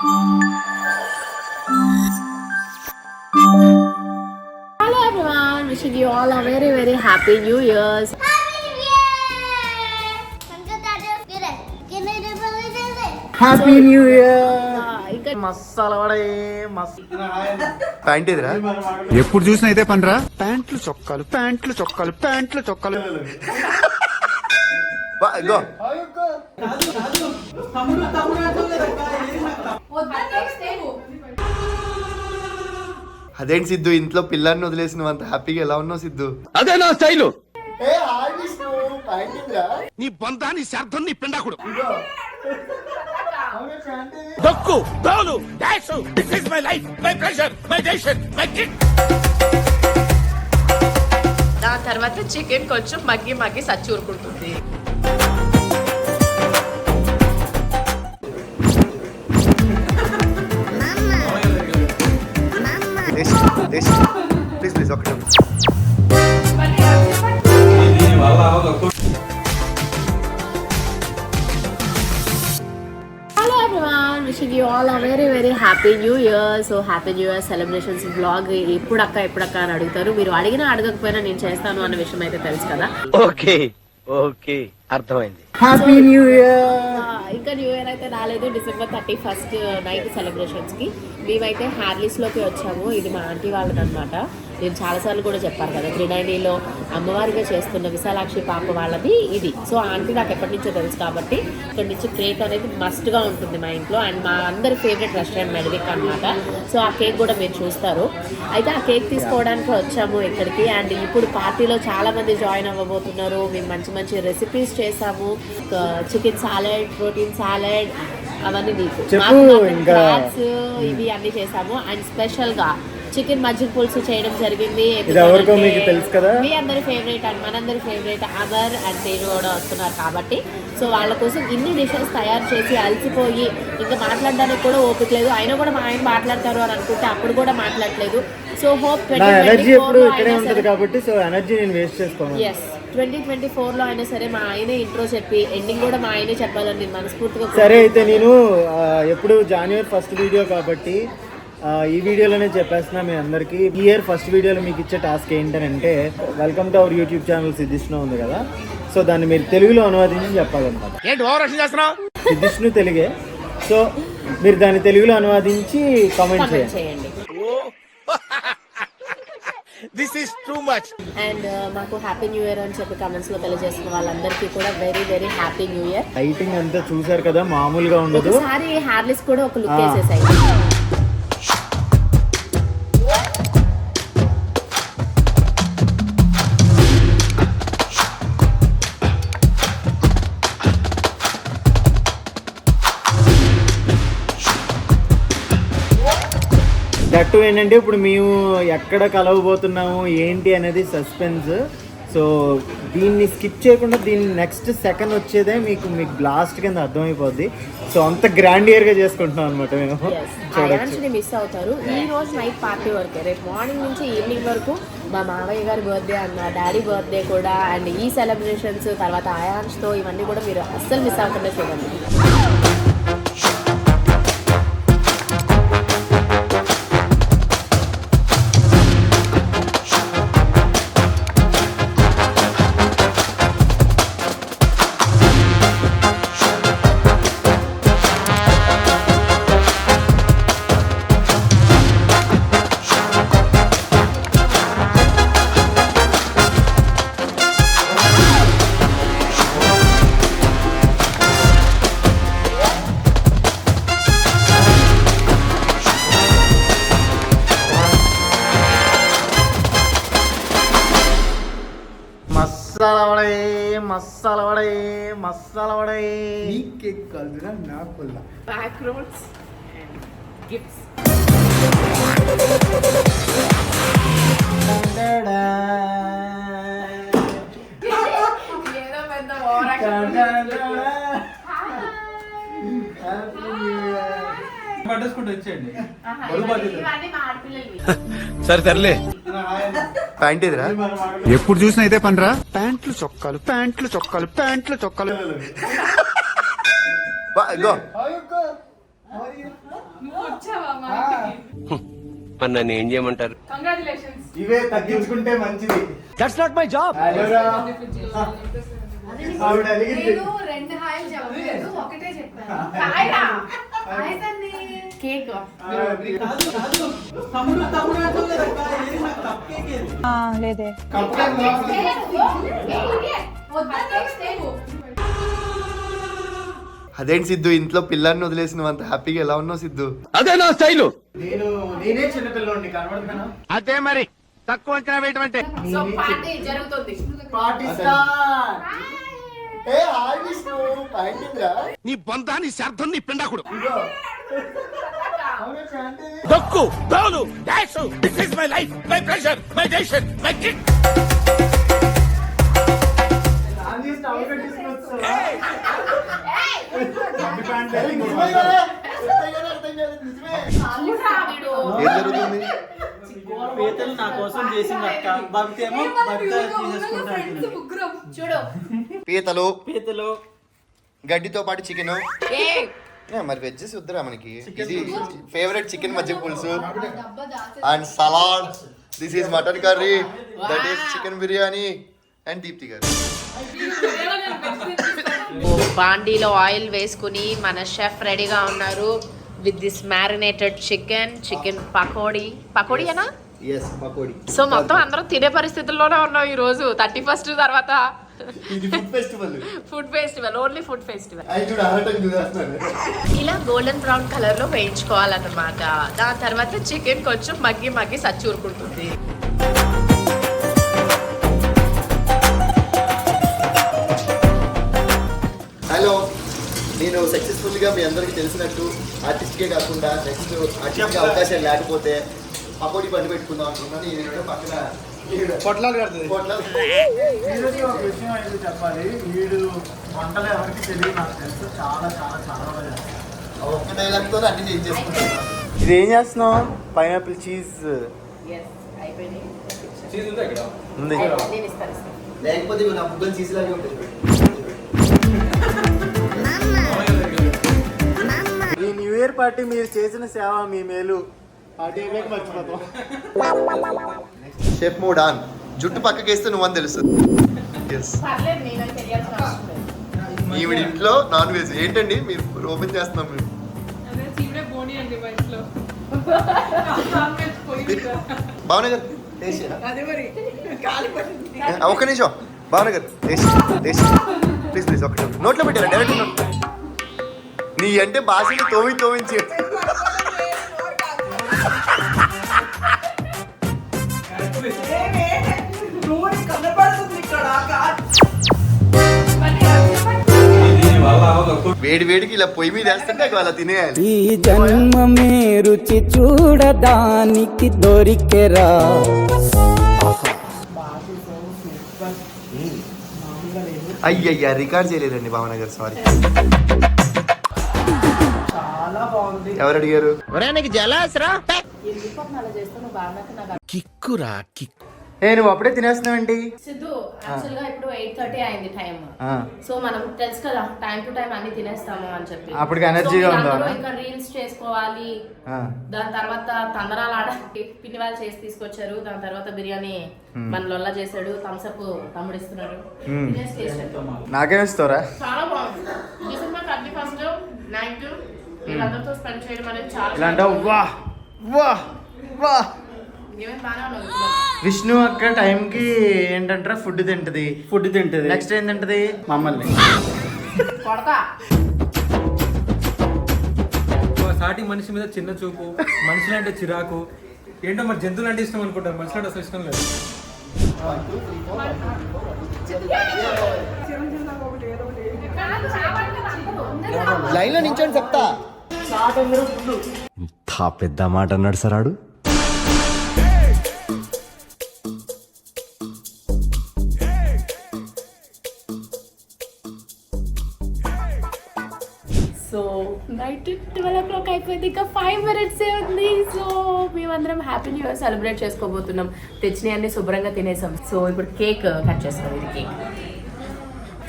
Hello everyone, wishing you all a very very happy New Year's. Happy new year. ఇంకా masala వడే pant ఇదిరా. ఎప్పుడు చూసినా అయితే పనిరా. ప్యాంట్లు చొక్కాలు ప్యాంట్లు చొక్కాలు ప్యాంట్లు చొక్కాలు. ఇగో అదేంటి సిద్ధు, ఇంట్లో పిల్లాన్ని వదిలేసి నువ్వు అంత హ్యాపీగా ఎలా ఉన్నావు సిద్ధు? అదే నా స్టైలు. నీ బంధాన్ని శార్థం నీ పిండాకుడు. దక్కు దోలు డాష్ this is my life my pressure my decision my kick. దాని తర్వాత చికెన్ కొంచెం మగ్గి మగ్గి సచ్చూరుకుంటుంది. ప్లీజ్ ప్లీజ్ ఒకటి. Hello everyone, wishing you all a very very happy New Year. So happy New Year celebrations vlog ఎప్పుడక్క అని అడుగుతారు. మీరు అడిగినా అడగకపోయినా నేను చేస్తాను అన్న విషయం అయితే తెలుసు కదా. ఓకే ఓకే అర్థమైంది. Happy new year. ఇంకా న్యూ ఇయర్ అయితే రాలేదు. December 31st నైట్ సెలబ్రేషన్స్ కి మేమైతే హ్యార్లీస్ లోకి వచ్చాము. ఇది మా ఆంటీ వాళ్ళదన్నమాట. నేను చాలాసార్లు కూడా చెప్పాను కదా, త్రినైనీలో అమ్మవారిగా చేస్తున్న విశాలాక్షి పాప వాళ్ళది ఇది. సో ఆంటీ నాకు ఎప్పటి నుంచో తెలుసు కాబట్టి ఇక్కడ నుంచి కేక్ అనేది మస్ట్గా ఉంటుంది మా ఇంట్లో. అండ్ మా అందరి ఫేవరెట్ రెస్టారెంట్ మెడవిక్ అనమాట. సో ఆ కేక్ కూడా మీరు చూస్తారు. అయితే ఆ కేక్ తీసుకోవడానికి వచ్చాము ఇక్కడికి. అండ్ ఇప్పుడు పార్టీలో చాలా మంది జాయిన్ అవ్వబోతున్నారు. మేము మంచి మంచి రెసిపీస్ చేసాము. చికెన్ సాలెడ్, ప్రోటీన్ సాలెడ్, అవన్నీ నీకు ఇవి అన్నీ చేసాము. అండ్ స్పెషల్గా చికెన్ మజ్జిగ పులుసు చేయడం జరిగింది. మీ అందరి ఫేవరెట్ అండ్ మనందరి ఫేవరెట్ అమర్ అండ్ తేను కూడా వస్తున్నారు కాబట్టి సో వాళ్ళ కోసం ఇన్ని డిషెస్ తయారు చేసి అలసిపోయి ఇంకా మాట్లాడడానికి కూడా ఓపిక లేదు. అయినా కూడా మా ఆయన మాట్లాడతారు అని అనుకుంటే అప్పుడు కూడా మాట్లాడలేదు. సో హోప్ 2024లో అయినా సరే మా ఆయనే ఇంట్రో చెప్పి ఎండింగ్ కూడా మా ఆయనే చెప్పాలని నేను మనస్ఫూర్తిగా. సరే అయితే నేను ఎప్పుడు జనవరి ఫస్ట్ వీడియో కాబట్టి ఈ వీడియోలోనే చెప్పేస్తున్నా మీ అందరికి. ఈ ఇయర్ ఫస్ట్ వీడియోలో మీకు ఇచ్చే టాస్క్ ఏంటంటే welcome to our YouTube channel సిద్ధిష్ణు ఉంది కదా, సో దాన్ని మీరు తెలుగులో అనువాదించి చెప్పాలన్నమాట. సిద్ధిష్ణు తెలుగే, సో మీరు దాన్ని తెలుగులో అనువాదించి కామెంట్ చేయండి. This is too much. And మాకు హ్యాపీ న్యూ ఇయర్ అని చెప్పి కమెంట్స్ లో తెలియజేసిన వాళ్ళందరికీ కూడా very very happy new year. Lighting అంతా చూసారు కదా, మామూలుగా ఉండదు. ఒకసారి హ్యార్లిస్ కూడా ఒక లుక్ వేసేసాయి. దట్టు ఏంటంటే ఇప్పుడు మేము ఎక్కడ కలవబోతున్నాము ఏంటి అనేది సస్పెన్స్. సో దీన్ని స్కిప్ చేయకుండా దీన్ని నెక్స్ట్ సెకండ్ వచ్చేదే మీకు బ్లాస్ట్ కింద అర్థమైపోద్ది. సో అంత గ్రాండియర్గా చేసుకుంటున్నాం అనమాట మేము. అయాన్స్ని మిస్ అవుతారు. ఈ రోజు నైట్ పార్టీ వరకే, రేపు మార్నింగ్ నుంచి ఈవినింగ్ వరకు మా మావయ్య గారి బర్త్డే అండ్ మా డాడీ బర్త్డే కూడా అండ్ ఈ సెలబ్రేషన్స్ తర్వాత అయాన్స్తో ఇవన్నీ కూడా మీరు అస్సలు మిస్ అవ్వకుండా చూడండి. మసాలా వడే మసాలా వడే. కేక్ కాదురా నాకు బ్యాక్ రోడ్స్ అండ్ గిఫ్ట్స్. ఏదో పెద్ద సరే సర్లే. ప్యాంట్ ఇదిరా. ఎప్పుడు చూసినా అయితే పనిరా. ప్యాంట్లు చొక్కాలు ప్యాంట్లు చొక్కాలు ప్యాంట్లు చొక్కాలు. ఇగో వచ్చావా మా ఇంటికి? మరి నన్ను ఏం చేయమంటారు? కంగ్రాచులేషన్స్. ఇవే తగ్గించుకుంటే మంచిది. That's not my job. హలోరా ఆవిడ అడిగింది. నేను 2 హాయిలు చెప్పలేదు, ఒకటే చెప్పాను. హాయ్రా. హాయ్ తల్లి. కేక్ లేదే అదేంటి సిద్ధు, ఇంట్లో పిల్లాన్ని వదిలేసి నువ్వు అంత హ్యాపీగా ఎలా ఉన్నావు సిద్ధు? అదే నా స్టైలు. నేనే చిన్నపిల్లోడిని కనబడుతున్నా. అదే మరి తక్కువ అంచనా వేయటం అంటే. సో పార్టీ జరుగుతుంది. పాటిస్తాన్. ఏ హాయ్ విష్ణు, పాయింటింగ్రా. నీ బంధాన్ని శార్థం నీ పిండాకుడు ఇగో. అవునా శాంతి? దక్కు దోలు డాష్ this is my life my pressure my decision my kick. Shanti stove కట్టించుకుని వచ్చావా? అబ్బి ప్యాంట్ నిజమే వేసుకుని కదా? చెప్తే కదా అర్థం కాదు, నిజమే. ఏం జరుగుతుంది? పీతలు నా కోసం చేసింది అక్క, భక్తేమో భర్త తీసేసుకుంటా అంటుంది. ముగ్గురం చూడు పీతలు, పీతలు గడ్డితో పాటు చికెన్. ఏ మరి వెజ్జెస్ వద్దురా మనకి. ఇది ఫేవరెట్ చికెన్ మజ్జిగ పులుసు డబ్బా దాచేసి and salad. This is mutton curry, that is chicken biryani and Deepthi గారు. బాండీలో ఆయిల్ వేసుకుని మన షెఫ్ రెడీగా ఉన్నారు with this marinated chicken pakodi అనా. ఎస్ పకోడీ. సో మొత్తం అందరం తినే పరిస్థితుల్లోనే ఉన్నాం ఈ రోజు 31st తర్వాత. ఇది food festival. Food festival, only food festival. అయి చూడు ఆడటం చూసేస్తున్నాను. ఇలా గోల్డెన్ బ్రౌన్ కలర్ లో వేయించుకోవాలన్నమాట. దాని తర్వాత చికెన్ కొంచెం మగ్గి సచ్చూరుకుంటుంది. హలో, నేను సక్సెస్ఫుల్ గా మీ అందరికీ తెలిసినట్టు ఆర్టిస్ట్కే కాకుండా నెక్స్ట్ ఆర్టిస్ట్ అవకాశాలు లేకపోతే పకోడీ బండి పెట్టుకుందాం అనుకున్నాను. ఈ వీడియో పక్కన పొట్లాలు కడుతుంది. పొట్లాలు. వీడియోకి ఒక విషయం అయితే చెప్పాలి. వీడు వంటలు ఎవరికి తెలియదు, నాకు తెలుసు. చాలా చాలా చాలా బాగా చేస్తాడు. ఒక్క డైలాగ్తో అన్ని చేంజ్ చేసుకుంటున్నాను. ఇది ఏం చేస్తున్నావు? పైనాపిల్ చీజ్ ఉంది. లేకపోతే ఇవి నా ముగ్గురు చీజలాగే ఉంటుంది. ఈ న్యూ ఇయర్ పార్టీ మీరు చేసిన సేవ మీ మేలు. పార్టీ అయిపోయాక మర్చిపోతాం. Chef mode on. జుట్టు పక్కకేస్తే నువ్వని తెలుస్తుంది. ఎస్, ఈవిడ ఇంట్లో నాన్ వెజ్ ఏంటండి మీరు ఓపెన్ చేస్తున్నాం మేము. అదే చీమడే బోని అండి మా ఇంట్లో. భావన గారు టేస్ట్ చేయరా? అదే మరి కాలిపోయింది. ఒక్క నిమిషం భావన గారు టేస్ట్ ప్లీజ్ ఒక్క నిమిషం. నోట్లో పెట్టారా? Direct note. నీ అంటే భాషని తోమించి వేడి వేడికి ఇలా పొయ్యి మీద వేస్తుంటే అలా తినేయాలి. ఈ జన్మమే రుచి చూడడానికి దొరికెరా. అయ్యయ్యా రికార్డ్ చేయలేదండి భావన గారు, సారీ. చాలా బాగుంది. ఎవరు అడిగారు? కిక్కురా కిక్. నువ్వు అప్పుడే తినేస్తున్నావేంటి? సిద్ధు యాక్చువల్ గా ఇప్పుడు 8:30 అయింది టైం. సో మనం తెలుసు కదా టైం టు టైం అన్ని తినేస్తాము అని చెప్పి. అప్పటికి ఎనర్జీగా ఉందా? ఇంకా రీల్స్ చేసుకోవాలి. దాని తర్వాత తందరాలు ఆడడానికి పిన్ని వాళ్ళు చేసి తీసుకొచ్చారు. దాని తర్వాత బిర్యానీ మన లొల్లా చేశాడు. థమ్స్అప్ తమ్ముడు ఇస్తున్నాడు. తినేసి చేసాడు. నాకేమిస్తారా? చాలా బాగుంది. డిసెంబర్ 31st నైట్ వీళ్ళందరితో స్పెండ్ చేయడం అనేది చాలా ఇలాంటి వా వా వా. ఈవెన్ బాగానే ఉన్నది. విష్ణు అక్క టైంకి ఏంటంటారా ఫుడ్ తింటది. నెక్స్ట్ ఏం తింటది? మమ్మల్ని కొడతా. సాటి మనిషి మీద చిన్న చూపు, మనుషులంటే చిరాకు. ఏంటో మరి జంతువులు అంటే ఇష్టం అనుకుంటారు, మనుషులంటే అసలు ఇష్టం లేదు. లైన్ లో నించొని చెప్తా. పెద్ద మాట అన్నాడు సరాడు. సో నైట్ 12 o'clock అయిపోయింది. ఇంకా 5 minutes ఉంది. సో మేమందరం హ్యాపీ న్యూ ఇయర్ సెలబ్రేట్ చేసుకోబోతున్నాం. తెచ్చినవి అన్ని శుభ్రంగా తినేసాం. సో ఇప్పుడు కేక్ కట్ చేస్తాం. ఇది కేక్.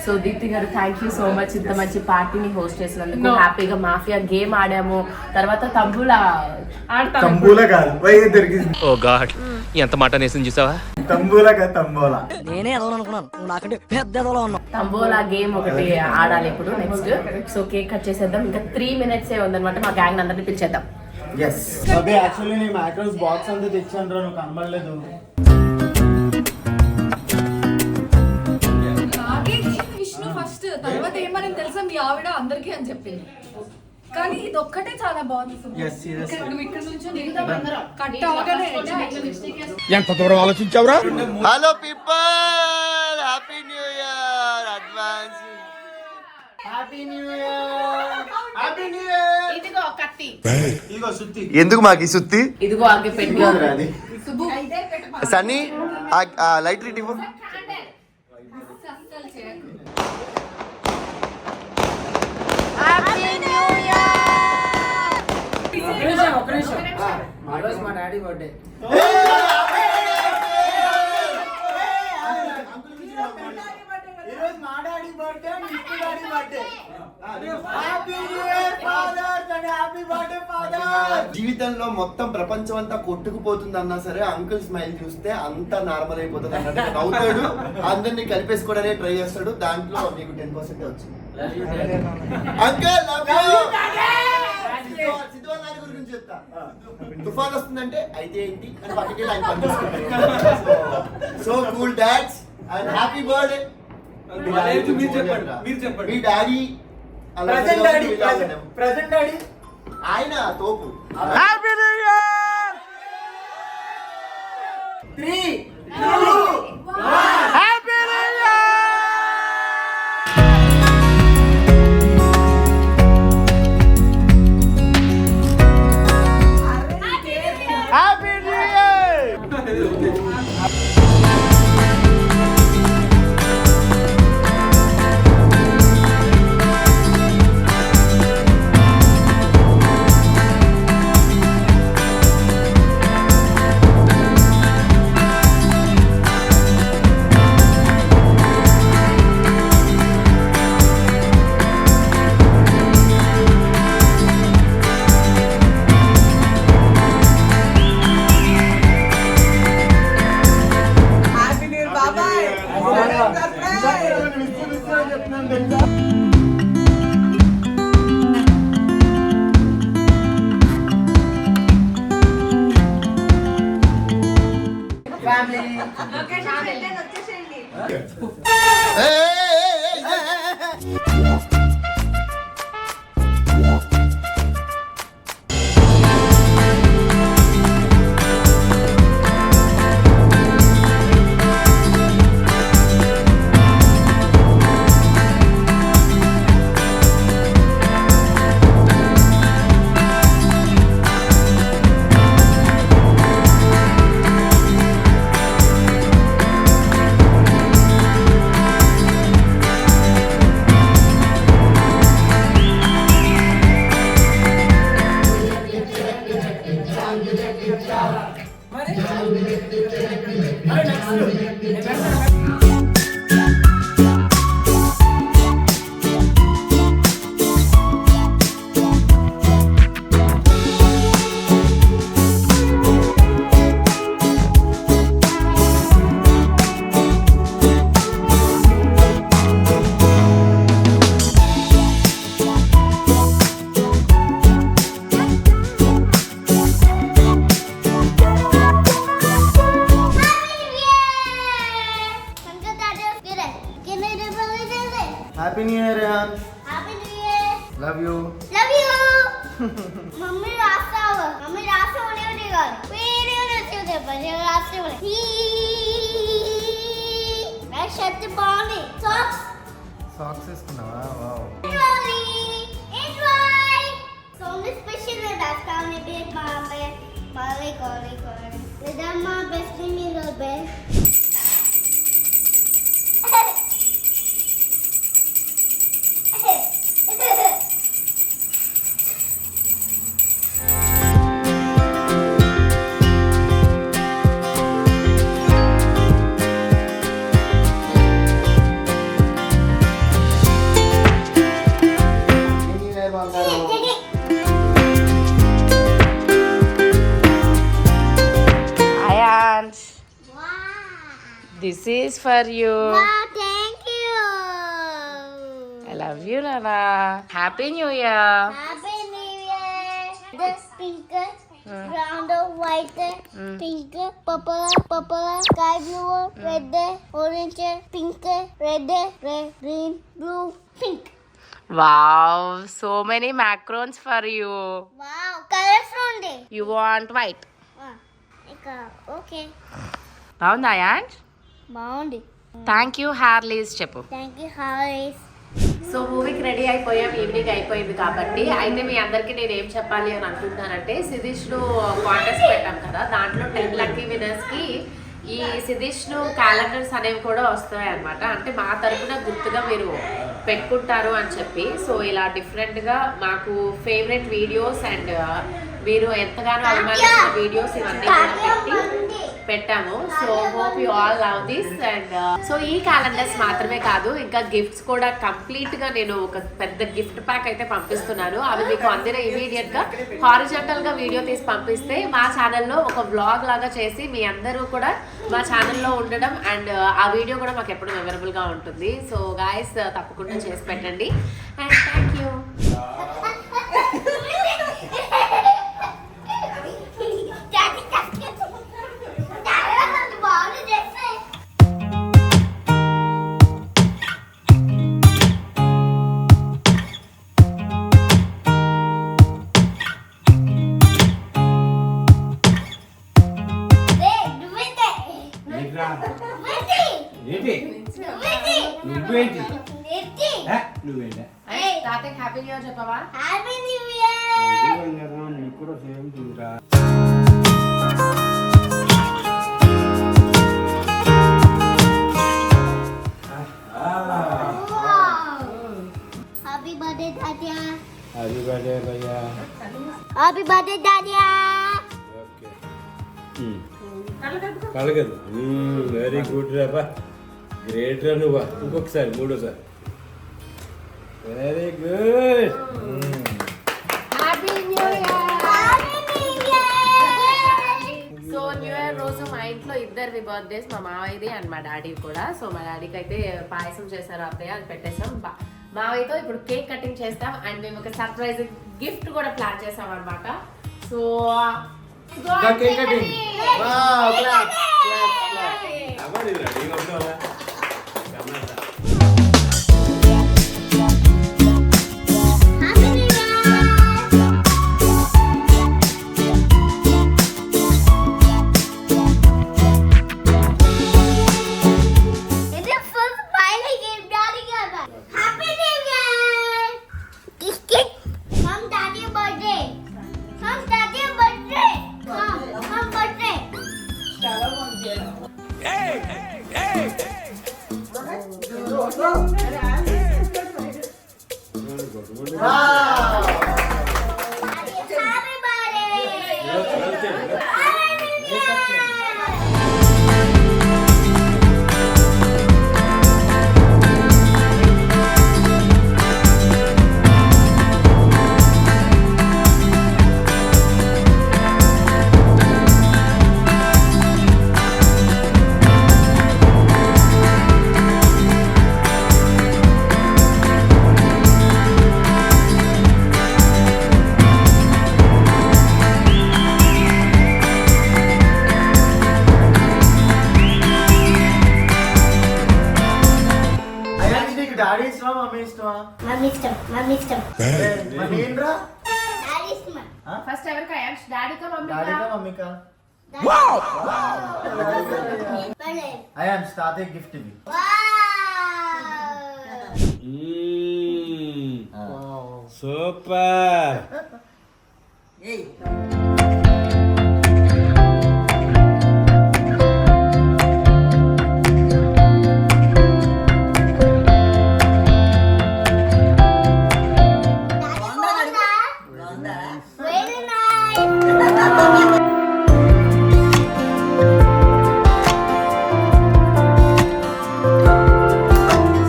సో దీప్తి గారు థ్యాంక్ యూ సో మచ్ ఇంత మంచి పార్టీని హోస్ట్ చేసినందుకు. హ్యాపీగా మాఫియా గేమ్ ఆడాము, తర్వాత తంబూలా తంబూలా కాదు దొరికింది. ఓ గాడ్ ఎంత మాట నేసింది చూసావా. తంబూలా కాదు తంబోలా. తంబోలా గేమ్ ఒకటి ఆడాలి ఇప్పుడు నెక్స్ట్. సో కేక్ కట్ చేసేద్దాం. ఇంకా 3 minutes ఉందన్నమాట. మా గ్యాంగ్ అందరినీ పిలిచేద్దాం. ఎస్ అదే యాక్చువల్లీ నేను మ్యాక్రోస్ బాక్స్ అంతా తెచ్చాను రా, నువ్వు కనబడలేదు. విష్ణు ఫస్ట్, తర్వాత ఏమని తెలుసా మీ ఆవిడ అందరికీ అని చెప్పింది. కానీ ఇది ఒక్కటే చాలా బాగుంది. ఇక్కడ నుంచి కట్ అవగానే ఎంత దూరం ఆలోచించావురా. Hello people, happy new year advance. Happy new year, happy new year. ఇదిగో కత్తి, ఇదిగో సుత్తి. ఎందుకు మాకు ఈ సుత్తి? ఇదిగో అగ్గి పెట్టి అది సన్నీ లైట్ రీట్ ఇవ్వు. మా డాడీ బర్త్డే. ఈరోజు మా డాడీ బర్త్డే, నిప్పు daddy birthday. Happy new year father, happy birthday father. జీవితంలో మొత్తం ప్రపంచం అంతా కొట్టుకుపోతుంది అన్నా సరే అంకుల్ స్మైల్ చూస్తే అంతా నార్మల్ అయిపోతుంది అన్నట్టు నవ్వుతాడు, అందరినీ కలిపేసుకోవడానికి ట్రై చేస్తాడు. దాంట్లో మీకు 10% వచ్చింది. అంకుల్ సిద్ధువల్ నాని గురించి చెప్తా. తుఫాన్ వస్తుందంటే అయితే ఏంటి అని పక్కకి ఆయన పనిచేసుకుంటారు. So cool dads and happy birthday. మీరు చెప్పండి. మీ డాడీ ప్రెజెంట్ డాడీ ఆయన తోపు. Happy new year. 3, 2, 1. Happy new year. Happy new year. Happy new year యార్. Happy new year. Love you. Love you. Mummy రాస్తావు, మమ్మీ రాస్తావు అనేవి కాదు, వీడియో నచ్చితే పని రాస్తావు. నా షర్ట్ బాగుంది. సాక్స్ వేసుకున్నావా? Wow. Enjoy. Soni special dance కావాలి బేబ్ బాబే బాలే కోలి కోలి లేదమ్మా బెస్ట్ మీలో best. This is for you. Thank you. I love you నానా. Happy new year. Happy New Year. This pink, brown, white, pink, purple, sky blue, red, orange, pink, red, green, blue, pink. Wow, so many macarons for you. Wow, colors ఉంది. You want white. Okay. బాగుందా ant? బాగుంది. Thank you హ్యార్లీస్ చెప్పు. Thank you, Harris. So మూవీకి ready అయిపోయాం, evening అయిపోయింది కాబట్టి. అయితే మీ అందరికీ నేను ఏం చెప్పాలి అని అనుకుంటున్నానంటే, సిదిష్ను కాంటెస్ట్ పెట్టాం కదా, దాంట్లో 10 లక్కీ వినర్స్కి ఈ సిదిష్ను క్యాలెండర్స్ అనేవి కూడా వస్తాయి అనమాట. అంటే మా తరపున గుర్తుగా మీరు పెట్టుకుంటారు అని చెప్పి. సో ఇలా డిఫరెంట్గా మాకు ఫేవరెట్ వీడియోస్ అండ్ మీరు ఎంతగానో అభిమానించిన వీడియోస్ ఇవన్నీ కూడా పెట్టాము. So hope you all love this. And so ఈ క్యాలెండర్స్ మాత్రమే కాదు, ఇంకా గిఫ్ట్స్ కూడా కంప్లీట్గా నేను ఒక పెద్ద గిఫ్ట్ ప్యాక్ అయితే పంపిస్తున్నాను. అవి మీకు అందిన ఇమీడియట్గా హారిజాంటల్గా వీడియో తీసి పంపిస్తే మా ఛానల్లో ఒక వ్లాగ్ లాగా చేసి మీ అందరూ కూడా మా ఛానల్లో ఉండడం అండ్ ఆ వీడియో కూడా మాకు ఎప్పుడు మెమరబుల్గా ఉంటుంది. సో గాయస్ తప్పకుండా చేసి పెట్టండి. And thank you. తాతయ్య హ్యాపీ న్యూ ఇయర్ చెప్పవా? Happy New Year. Happy birthday, Dadya. Happy birthday భయ్యా. Happy birthday, Dadya. కలగదు. వెరీ గుడ్ రాబా, గ్రేట్ రా నువ్వు. ఇంకొకసారి మూడోసారి. Very good. Happy new year. Happy New Year. So new year రోజు మా ఇంట్లో ఇద్దరివి బర్త్డేస్, మా మావయ్యది అండ్ మా డాడీ కూడా. సో మా డాడీకి అయితే పాయసం చేశారు అత్తయ్య, అది పెట్టేసాం. మావయ్యతో ఇప్పుడు కేక్ కటింగ్ చేస్తాం అండ్ మేము ఒక సర్ప్రైజ్ గిఫ్ట్ కూడా ప్లాన్ చేసాం అనమాట. So cake cutting. Wow, clap clap clap. అవ్వదు రెడీగా ఉంటావా? Happy New Year. It's a full smiling game, Daddy Gaga. Happy New Year. Kiss kiss. Come Daddy birthday. Come Daddy birthday. Come birthday. Wow. Happy birthday. Happy New Year. అయ్యానికి నీకు daddy ఇష్టమా mummy ఇష్టమా? Mummy ఇష్టం. మరి ఏంట్రా? Daddy ఇష్టం. First ఎవరికి ions డాడీకా డాడీకా మమ్మీకా? మమ్మీకా? Birthday. Ions తాతయ్య gift ఇది. Wow. Super. Very nice.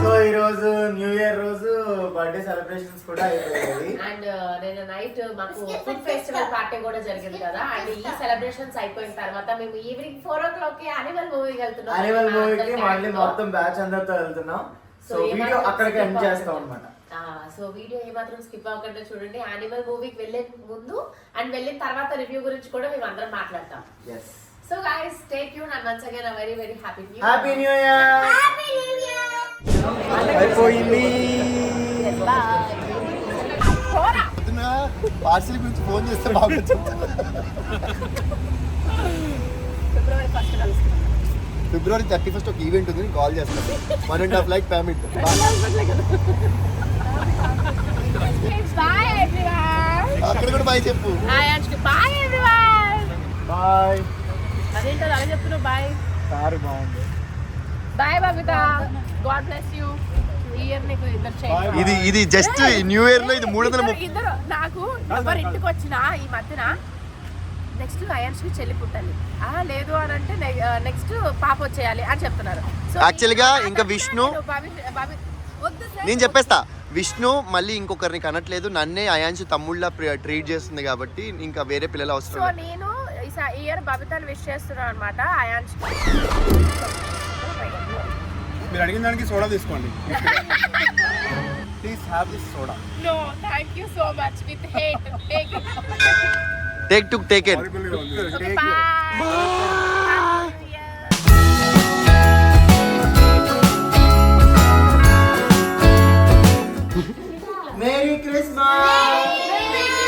So ఈ రోజు న్యూ ఇయర్ రోజు బర్త్డే సెలబ్రేషన్స్ కూడా అయిపోయాయి. అండ్ నేను నైట్ మా మాకు ఫుడ్ ఫెస్టివల్ పార్టీ కూడా జరిగింది కదా. అండ్ ఈ సెలబ్రేషన్స్ అయిపోయిన తర్వాత మేము ఈవినింగ్ 4 o'clock కి యానిమల్ మూవీకి వెళ్తున్నాం. యానిమల్ మూవీకి మళ్ళీ మొత్తం బ్యాచ్ అందరితో వెళ్తున్నాం. సో వీడియో అక్కడికి ఎండ్ చేస్తాం అన్నమాట. సో వీడియో ఏమాత్రం స్కిప్ అవ్వకుండా చూడండి. యానిమల్ మూవీకి వెళ్ళే ముందు అండ్ వెళ్ళిన తర్వాత రివ్యూ గురించి కూడా మేము అందరం మాట్లాడతాం. So guys stay tune and once again a very very happy new year. Happy new year. Happy new year. అయిపోయింది. పార్సిల్ గురించి ఫోన్ చేస్తే బాగుంటుంది. ఫిబ్రవరి 31st ఒక ఈవెంట్ ఉంది, కాల్ చేస్తాను. 1.5 lakh పేమెంట్. Bye everyone. అక్కడ కూడా బాయ్ చెప్పు. Bye everyone. బాయ్. అదేంటో అలా చెప్తున్నావు. బాయ్. కారు బాగుంది. Bye Babita. God bless you. ఈ ఇయర్ నీకు ఇద్దరు చేయండి. ఇది జస్ట్ న్యూ ఇయర్ లో ఇది 330. ఇద్దరు నాకు ఎవరు ఇంటికి వచ్చినా ఈ మధ్యన నెక్స్ట్ అయాన్స్కి చెల్లి పుట్టాలి, లేదు అని అంటే నెక్స్ట్ పాప వచ్చేయాలి అని చెప్తున్నారు. Actually గా ఇంకా విష్ణు నేను చెప్పేస్తా, విష్ణు మళ్ళీ ఇంకొకరిని కనట్లేదు, నన్నే అయాన్షి తమ్ముళ్ళ ట్రీట్ చేస్తుంది కాబట్టి ఇంకా వేరే పిల్లలు సో అవసరం. నేను ఈ ఇయర్ బబితను విష్ చేస్తున్నాను అనమాట. అయాన్షి మీరు అడిగిన దానికి సోడా తీసుకోండి. Please have this soda. No thank you so much with hate. Take it. Merry Christmas.